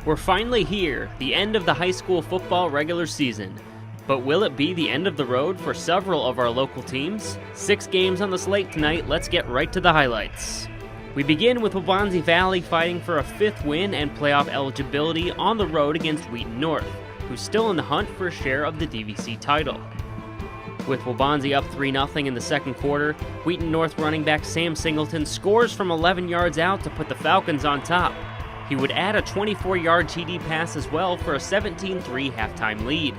We're finally here, the end of the high school football regular season. But will it be the end of the road for several of our local teams? 6 games on the slate tonight, let's get right to the highlights. We begin with Waubonsie Valley fighting for a 5th win and playoff eligibility on the road against Wheaton North, who's still in the hunt for a share of the DVC title. With Waubonsie up 3-0 in the second quarter, Wheaton North running back Sam Singleton scores from 11 yards out to put the Falcons on top. He would add a 24-yard TD pass as well for a 17-3 halftime lead.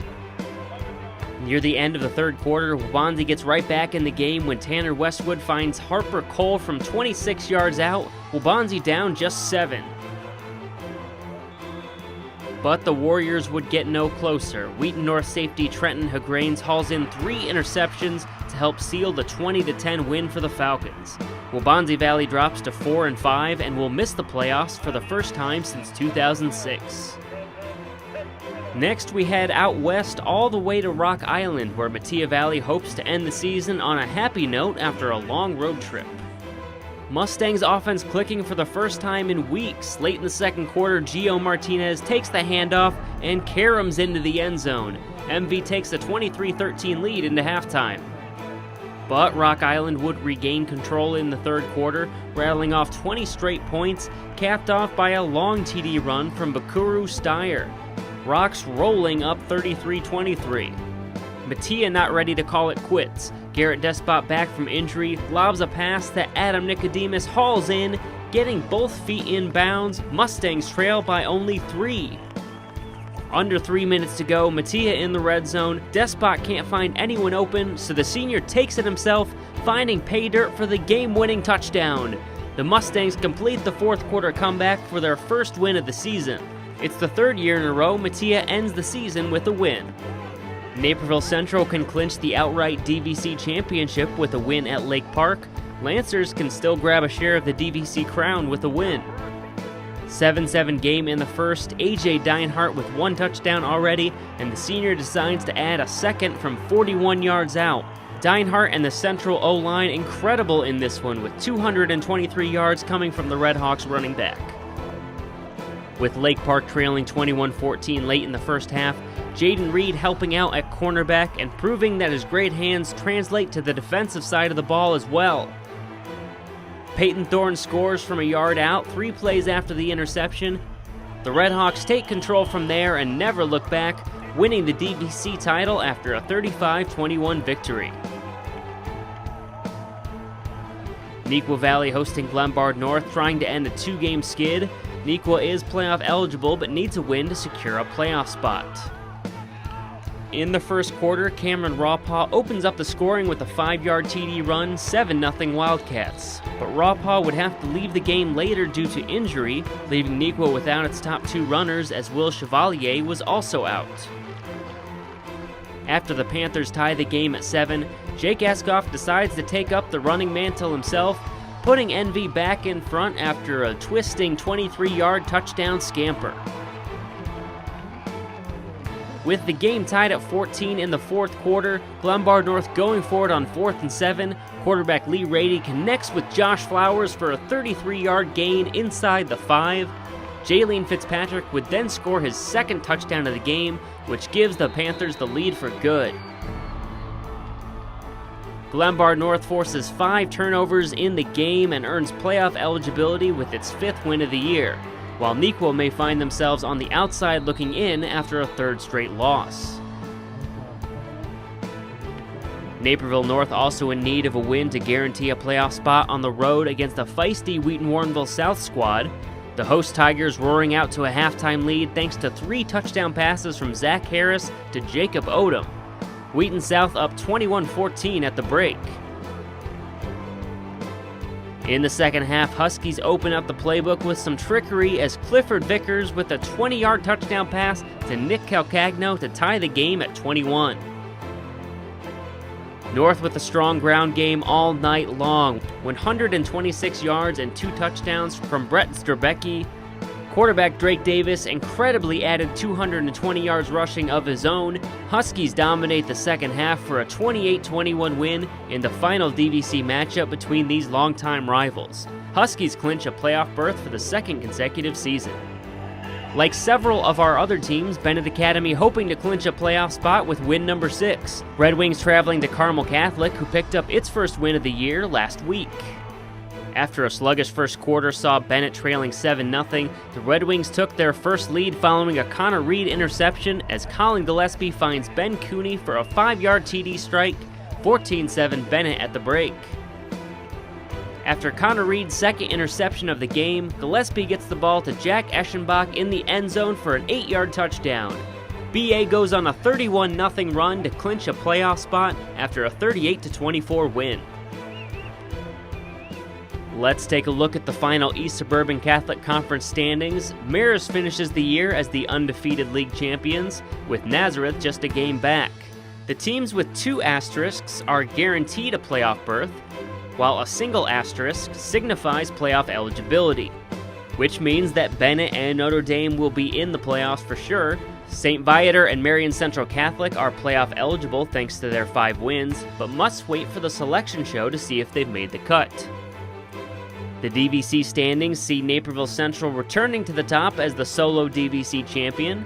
Near the end of the third quarter, Waubonsie gets right back in the game when Tanner Westwood finds Harper Cole from 26 yards out, Waubonsie down just 7. But the Warriors would get no closer. Wheaton North safety Trenton Hagrains hauls in 3 interceptions to help seal the 20-10 win for the Falcons. Waubonsie Valley drops to 4-5 and will miss the playoffs for the first time since 2006. Next, we head out west all the way to Rock Island, where Metea Valley hopes to end the season on a happy note after a long road trip. Mustangs offense clicking for the first time in weeks. Late in the second quarter, Gio Martinez takes the handoff and caroms into the end zone. MV takes a 23-13 lead into halftime. But Rock Island would regain control in the third quarter, rattling off 20 straight points, capped off by a long TD run from Bakuru Steyer. Rocks rolling up 33-23. Metea not ready to call it quits. Garrett Despot back from injury, lobs a pass that Adam Nicodemus hauls in, getting both feet in bounds. Mustangs trail by only 3. Under 3 minutes to go, Metea in the red zone. Despot can't find anyone open, so the senior takes it himself, finding pay dirt for the game-winning touchdown. The Mustangs complete the fourth quarter comeback for their first win of the season. It's the 3rd year in a row Metea ends the season with a win. Naperville Central can clinch the outright DVC championship with a win at Lake Park. Lancers can still grab a share of the DVC crown with a win. 7-7 game in the first, AJ Deinhardt with 1 touchdown already, and the senior decides to add a second from 41 yards out. Deinhardt and the Central O-line incredible in this one, with 223 yards coming from the Redhawks running back. With Lake Park trailing 21-14 late in the first half, Jaden Reed helping out at cornerback and proving that his great hands translate to the defensive side of the ball as well. Peyton Thorne scores from a yard out 3 plays after the interception. The Redhawks take control from there and never look back, winning the DVC title after a 35-21 victory. Neuqua Valley hosting Glenbard North, trying to end a 2-game skid. Neuqua is playoff eligible but needs a win to secure a playoff spot. In the first quarter, Cameron Rawpaw opens up the scoring with a 5-yard TD run, 7-0 Wildcats. But Rawpaw would have to leave the game later due to injury, leaving Neuqua without its top 2 runners as Will Chevalier was also out. After the Panthers tie the game at 7, Jake Askoff decides to take up the running mantle himself, putting NV back in front after a twisting 23-yard touchdown scamper. With the game tied at 14 in the fourth quarter, Glenbard North going for it on 4th and 7. Quarterback Lee Rady connects with Josh Flowers for a 33-yard gain inside the 5. Jaylene Fitzpatrick would then score his 2nd touchdown of the game, which gives the Panthers the lead for good. Glenbard North forces 5 turnovers in the game and earns playoff eligibility with its 5th win of the year, while Neuqua may find themselves on the outside looking in after a 3rd straight loss. Naperville North also in need of a win to guarantee a playoff spot on the road against a feisty Wheaton-Warrenville South squad. The host Tigers roaring out to a halftime lead thanks to 3 touchdown passes from Zach Harris to Jacob Odom. Wheaton South up 21-14 at the break. In the second half, Huskies open up the playbook with some trickery as Clifford Vickers with a 20-yard touchdown pass to Nick Calcagno to tie the game at 21. North with a strong ground game all night long, 126 yards and 2 touchdowns from Brett Sterbecki. Quarterback Drake Davis incredibly added 220 yards rushing of his own. Huskies dominate the second half for a 28-21 win in the final DVC matchup between these longtime rivals. Huskies clinch a playoff berth for the 2nd consecutive season. Like several of our other teams, Bennett Academy hoping to clinch a playoff spot with win number 6. Red Wings traveling to Carmel Catholic, who picked up its first win of the year last week. After a sluggish first quarter saw Bennett trailing 7-0, the Red Wings took their first lead following a Connor Reed interception as Colin Gillespie finds Ben Cooney for a 5-yard TD strike, 14-7 Bennett at the break. After Connor Reed's second interception of the game, Gillespie gets the ball to Jack Eschenbach in the end zone for an 8-yard touchdown. BA goes on a 31-0 run to clinch a playoff spot after a 38-24 win. Let's take a look at the final East Suburban Catholic Conference standings. Maris finishes the year as the undefeated league champions, with Nazareth just a game back. The teams with 2 asterisks are guaranteed a playoff berth, while a single asterisk signifies playoff eligibility, which means that Bennett and Notre Dame will be in the playoffs for sure. St. Viator and Marion Central Catholic are playoff eligible thanks to their 5 wins, but must wait for the selection show to see if they've made the cut. The DVC standings see Naperville Central returning to the top as the solo DVC champion.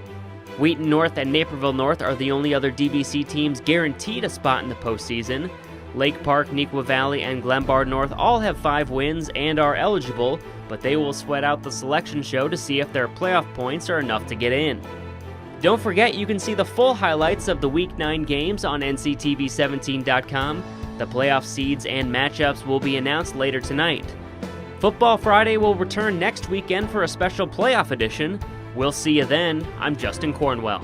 Wheaton North and Naperville North are the only other DVC teams guaranteed a spot in the postseason. Lake Park, Neuqua Valley, and Glenbard North all have 5 wins and are eligible, but they will sweat out the selection show to see if their playoff points are enough to get in. Don't forget you can see the full highlights of the Week 9 games on nctv17.com. The playoff seeds and matchups will be announced later tonight. Football Friday will return next weekend for a special playoff edition. We'll see you then. I'm Justin Cornwell.